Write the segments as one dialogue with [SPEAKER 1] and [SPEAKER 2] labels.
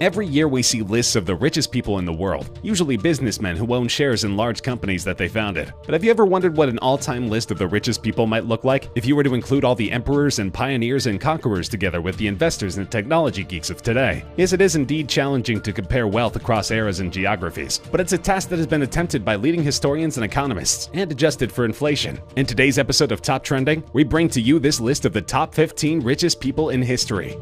[SPEAKER 1] Every year we see lists of the richest people in the world, usually businessmen who own shares in large companies that they founded. But have you ever wondered what an all-time list of the richest people might look like if you were to include all the emperors and pioneers and conquerors together with the investors and technology geeks of today? Yes, it is indeed challenging to compare wealth across eras and geographies, but it's a task that has been attempted by leading historians and economists and adjusted for inflation. In today's episode of Top Trending, we bring to you this list of the top 15 richest people in history.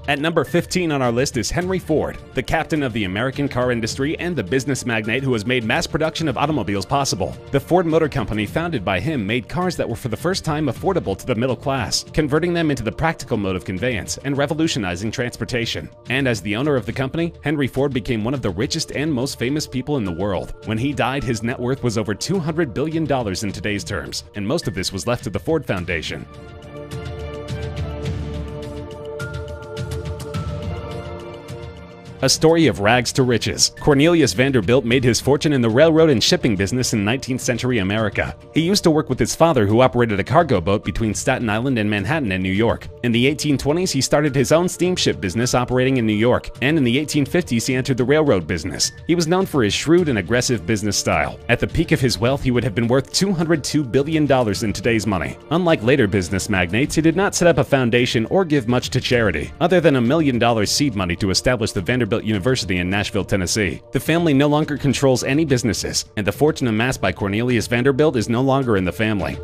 [SPEAKER 1] At number 15 on our list is Henry Ford, the captain of the American car industry and the business magnate who has made mass production of automobiles possible. The Ford Motor Company, founded by him, made cars that were for the first time affordable to the middle class, converting them into the practical mode of conveyance and revolutionizing transportation. And as the owner of the company, Henry Ford became one of the richest and most famous people in the world. When he died, his net worth was over $200 billion in today's terms, and most of this was left to the Ford Foundation. A story of rags to riches. Cornelius Vanderbilt made his fortune in the railroad and shipping business in 19th century America. He used to work with his father, who operated a cargo boat between Staten Island and Manhattan in New York. In the 1820s, he started his own steamship business operating in New York, and in the 1850s, he entered the railroad business. He was known for his shrewd and aggressive business style. At the peak of his wealth, he would have been worth $202 billion in today's money. Unlike later business magnates, he did not set up a foundation or give much to charity, other than $1 million seed money to establish the Vanderbilt University in Nashville, Tennessee. The family no longer controls any businesses, and the fortune amassed by Cornelius Vanderbilt is no longer in the family.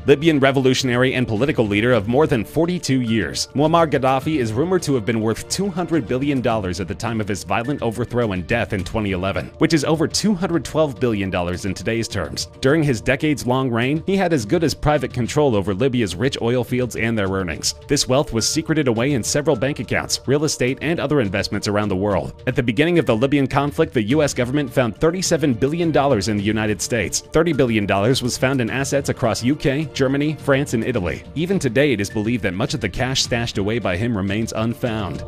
[SPEAKER 1] Libyan revolutionary and political leader of more than 42 years, Muammar Gaddafi is rumored to have been worth $200 billion at the time of his violent overthrow and death in 2011, which is over $212 billion in today's terms. During his decades-long reign, he had as good as private control over Libya's rich oil fields and their earnings. This wealth was secreted away in several bank accounts, real estate, and other investments around the world. At the beginning of the Libyan conflict, the U.S. government found $37 billion in the United States. $30 billion was found in assets across UK, Germany, France, and Italy. Even today, it is believed that much of the cash stashed away by him remains unfound.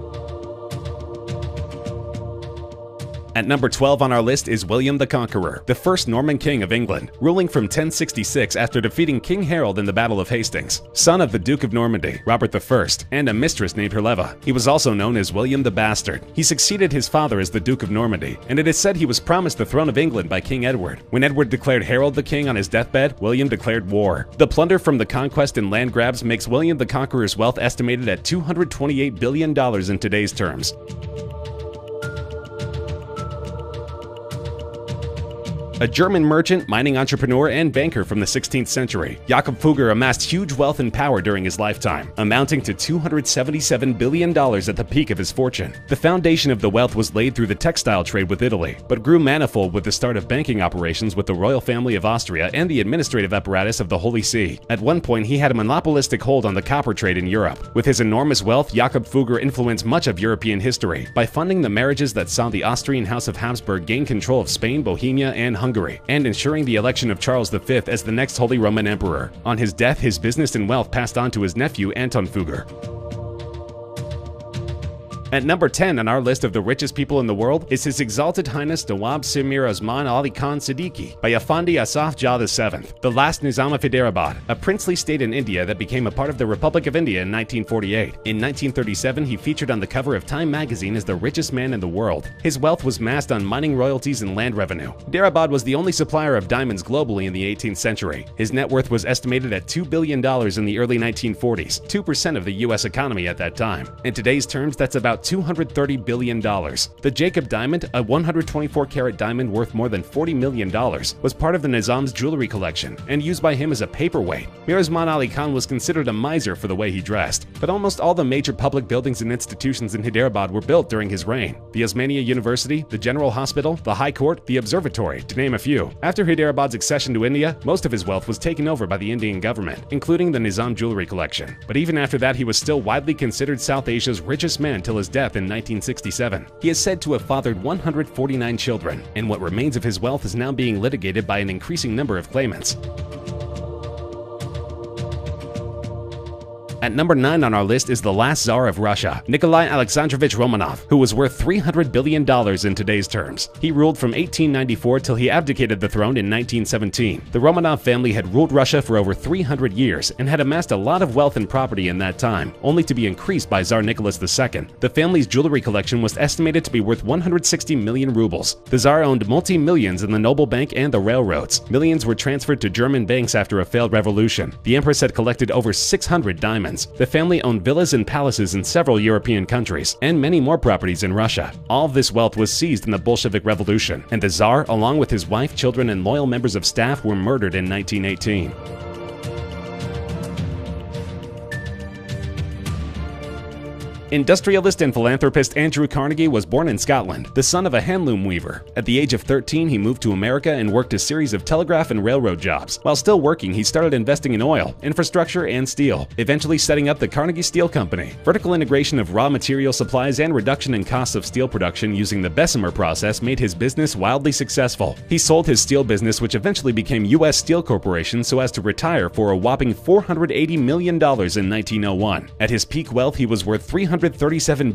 [SPEAKER 1] At number 12 on our list is William the Conqueror, the first Norman king of England, ruling from 1066 after defeating King Harold in the Battle of Hastings. Son of the Duke of Normandy, Robert I, and a mistress named Herleva, he was also known as William the Bastard. He succeeded his father as the Duke of Normandy, and it is said he was promised the throne of England by King Edward. When Edward declared Harold the king on his deathbed, William declared war. The plunder from the conquest and land grabs makes William the Conqueror's wealth estimated at $228 billion in today's terms. A German merchant, mining entrepreneur, and banker from the 16th century, Jakob Fugger amassed huge wealth and power during his lifetime, amounting to $277 billion at the peak of his fortune. The foundation of the wealth was laid through the textile trade with Italy, but grew manifold with the start of banking operations with the royal family of Austria and the administrative apparatus of the Holy See. At one point, he had a monopolistic hold on the copper trade in Europe. With his enormous wealth, Jakob Fugger influenced much of European history by funding the marriages that saw the Austrian House of Habsburg gain control of Spain, Bohemia, and Hungary, and ensuring the election of Charles V as the next Holy Roman Emperor. On his death, his business and wealth passed on to his nephew Anton Fugger. At number 10 on our list of the richest people in the world is His Exalted Highness Nawab Samir Osman Ali Khan Siddiqui by Effendi Asaf Jah VII, the last Nizam of Hyderabad, a princely state in India that became a part of the Republic of India in 1948. In 1937, he featured on the cover of Time magazine as the richest man in the world. His wealth was massed on mining royalties and land revenue. Hyderabad was the only supplier of diamonds globally in the 18th century. His net worth was estimated at $2 billion in the early 1940s, 2% of the U.S. economy at that time. In today's terms, that's about $230 billion. The Jacob Diamond, a 124-carat diamond worth more than $40 million, was part of the Nizam's jewelry collection and used by him as a paperweight. Mir Osman Ali Khan was considered a miser for the way he dressed, but almost all the major public buildings and institutions in Hyderabad were built during his reign. The Osmania University, the General Hospital, the High Court, the Observatory, to name a few. After Hyderabad's accession to India, most of his wealth was taken over by the Indian government, including the Nizam jewelry collection. But even after that, he was still widely considered South Asia's richest man till his death in 1967. He is said to have fathered 149 children, and what remains of his wealth is now being litigated by an increasing number of claimants. At number 9 on our list is the last Tsar of Russia, Nikolai Alexandrovich Romanov, who was worth $300 billion in today's terms. He ruled from 1894 till he abdicated the throne in 1917. The Romanov family had ruled Russia for over 300 years and had amassed a lot of wealth and property in that time, only to be increased by Tsar Nicholas II. The family's jewelry collection was estimated to be worth 160 million rubles. The Tsar owned multi-millions in the Noble Bank and the railroads. Millions were transferred to German banks after a failed revolution. The Empress had collected over 600 diamonds. The family owned villas and palaces in several European countries, and many more properties in Russia. All of this wealth was seized in the Bolshevik Revolution, and the Tsar, along with his wife, children, and loyal members of staff, were murdered in 1918. Industrialist and philanthropist Andrew Carnegie was born in Scotland, the son of a handloom weaver. At the age of 13, he moved to America and worked a series of telegraph and railroad jobs. While still working, he started investing in oil, infrastructure, and steel, eventually setting up the Carnegie Steel Company. Vertical integration of raw material supplies and reduction in costs of steel production using the Bessemer process made his business wildly successful. He sold his steel business, which eventually became U.S. Steel Corporation, so as to retire for a whopping $480 million in 1901. At his peak wealth, he was worth $337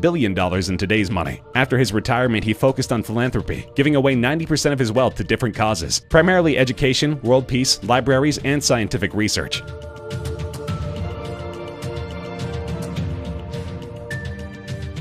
[SPEAKER 1] billion in today's money. After his retirement, he focused on philanthropy, giving away 90% of his wealth to different causes, primarily education, world peace, libraries, and scientific research.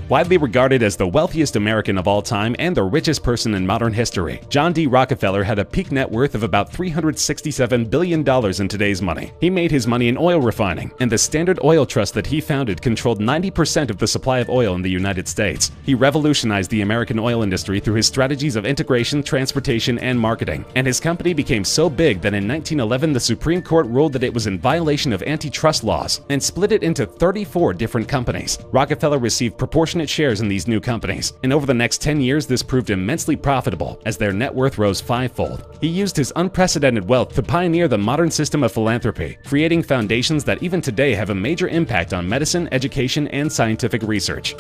[SPEAKER 1] Widely regarded as the wealthiest American of all time and the richest person in modern history, John D. Rockefeller had a peak net worth of about $367 billion in today's money. He made his money in oil refining, and the Standard Oil Trust that he founded controlled 90% of the supply of oil in the United States. He revolutionized the American oil industry through his strategies of integration, transportation, and marketing, and his company became so big that in 1911 the Supreme Court ruled that it was in violation of antitrust laws and split it into 34 different companies. Rockefeller received proportionate shares in these new companies, and over the next 10 years this proved immensely profitable as their net worth rose fivefold. He used his unprecedented wealth to pioneer the modern system of philanthropy, creating foundations that even today have a major impact on medicine, education, and scientific research.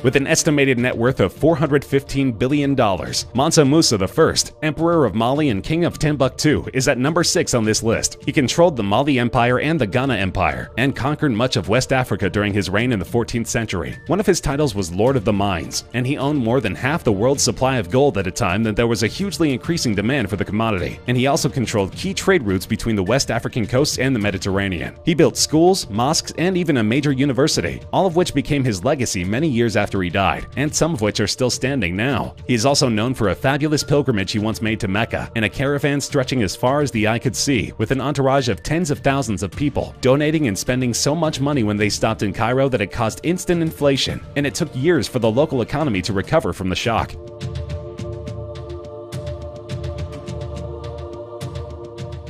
[SPEAKER 1] With an estimated net worth of $415 billion, Mansa Musa I, Emperor of Mali and King of Timbuktu, is at number 6 on this list. He controlled the Mali Empire and the Ghana Empire, and conquered much of West Africa during his reign in the 14th century. One of his titles was Lord of the Mines, and he owned more than half the world's supply of gold at a time that there was a hugely increasing demand for the commodity, and he also controlled key trade routes between the West African coasts and the Mediterranean. He built schools, mosques, and even a major university, all of which became his legacy many years after he died, and some of which are still standing now. He is also known for a fabulous pilgrimage he once made to Mecca, in a caravan stretching as far as the eye could see, with an entourage of tens of thousands of people, donating and spending so much money when they stopped in Cairo that it caused instant inflation, and it took years for the local economy to recover from the shock.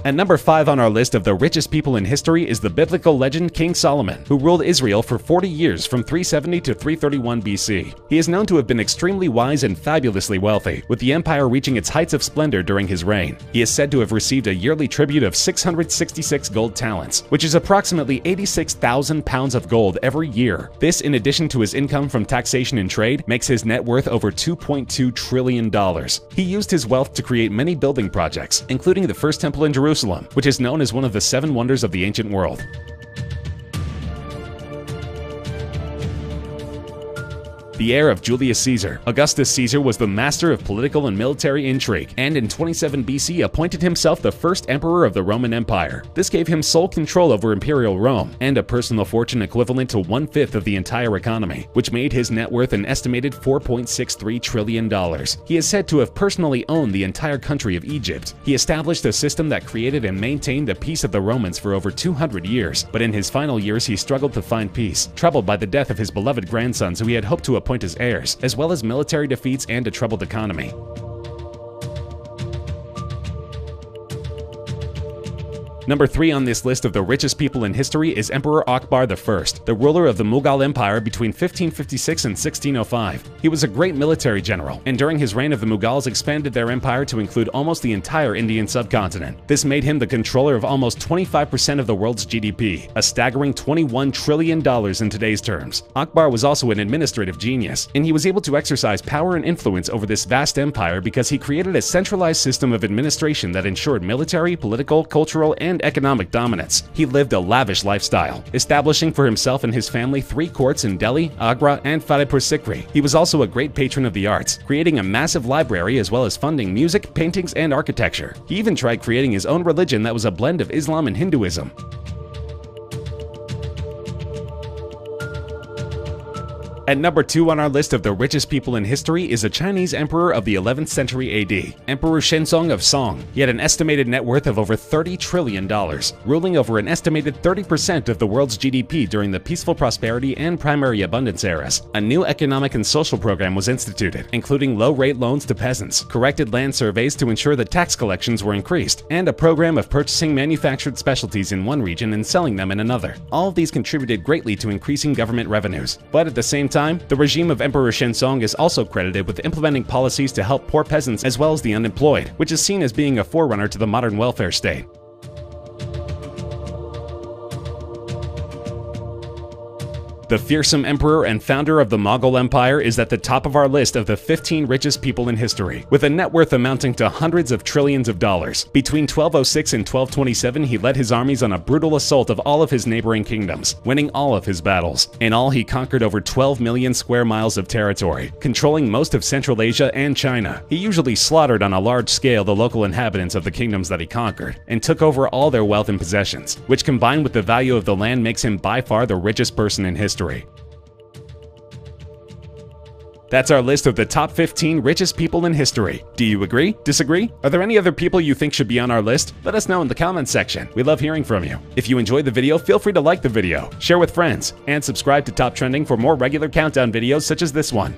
[SPEAKER 1] At number 5 on our list of the richest people in history is the biblical legend King Solomon, who ruled Israel for 40 years from 370 to 331 BC. He is known to have been extremely wise and fabulously wealthy, with the empire reaching its heights of splendor during his reign. He is said to have received a yearly tribute of 666 gold talents, which is approximately 86,000 pounds of gold every year. This, in addition to his income from taxation and trade, makes his net worth over $2.2 trillion. He used his wealth to create many building projects, including the first temple in Jerusalem, which is known as one of the 7 wonders of the ancient world. The heir of Julius Caesar, Augustus Caesar was the master of political and military intrigue, and in 27 BC appointed himself the first emperor of the Roman Empire. This gave him sole control over imperial Rome, and a personal fortune equivalent to 1/5 of the entire economy, which made his net worth an estimated $4.63 trillion. He is said to have personally owned the entire country of Egypt. He established a system that created and maintained the peace of the Romans for over 200 years, but in his final years he struggled to find peace, troubled by the death of his beloved grandsons who he had hoped to appoint as heirs, as well as military defeats and a troubled economy. Number 3 on this list of the richest people in history is Emperor Akbar I, the ruler of the Mughal Empire between 1556 and 1605. He was a great military general, and during his reign of the Mughals expanded their empire to include almost the entire Indian subcontinent. This made him the controller of almost 25% of the world's GDP, a staggering $21 trillion in today's terms. Akbar was also an administrative genius, and he was able to exercise power and influence over this vast empire because he created a centralized system of administration that ensured military, political, cultural, and economic dominance. He lived a lavish lifestyle, establishing for himself and his family 3 courts in Delhi, Agra, and Fatehpur Sikri. He was also a great patron of the arts, creating a massive library as well as funding music, paintings, and architecture. He even tried creating his own religion that was a blend of Islam and Hinduism. At number 2 on our list of the richest people in history is a Chinese emperor of the 11th century AD, Emperor Shenzong of Song. He had an estimated net worth of over $30 trillion, ruling over an estimated 30% of the world's GDP during the peaceful prosperity and primary abundance eras. A new economic and social program was instituted, including low-rate loans to peasants, corrected land surveys to ensure that tax collections were increased, and a program of purchasing manufactured specialties in one region and selling them in another. All of these contributed greatly to increasing government revenues, but at the same time, the regime of Emperor Shenzong is also credited with implementing policies to help poor peasants as well as the unemployed, which is seen as being a forerunner to the modern welfare state. The fearsome emperor and founder of the Mughal Empire is at the top of our list of the 15 richest people in history, with a net worth amounting to hundreds of trillions of dollars. Between 1206 and 1227, he led his armies on a brutal assault of all of his neighboring kingdoms, winning all of his battles. In all, he conquered over 12 million square miles of territory, controlling most of Central Asia and China. He usually slaughtered on a large scale the local inhabitants of the kingdoms that he conquered, and took over all their wealth and possessions, which combined with the value of the land makes him by far the richest person in history. That's our list of the top 15 richest people in history. Do you agree? Disagree? Are there any other people you think should be on our list? Let us know in the comments section. We love hearing from you. If you enjoyed the video, feel free to like the video, share with friends, and subscribe to Top Trending for more regular countdown videos such as this one.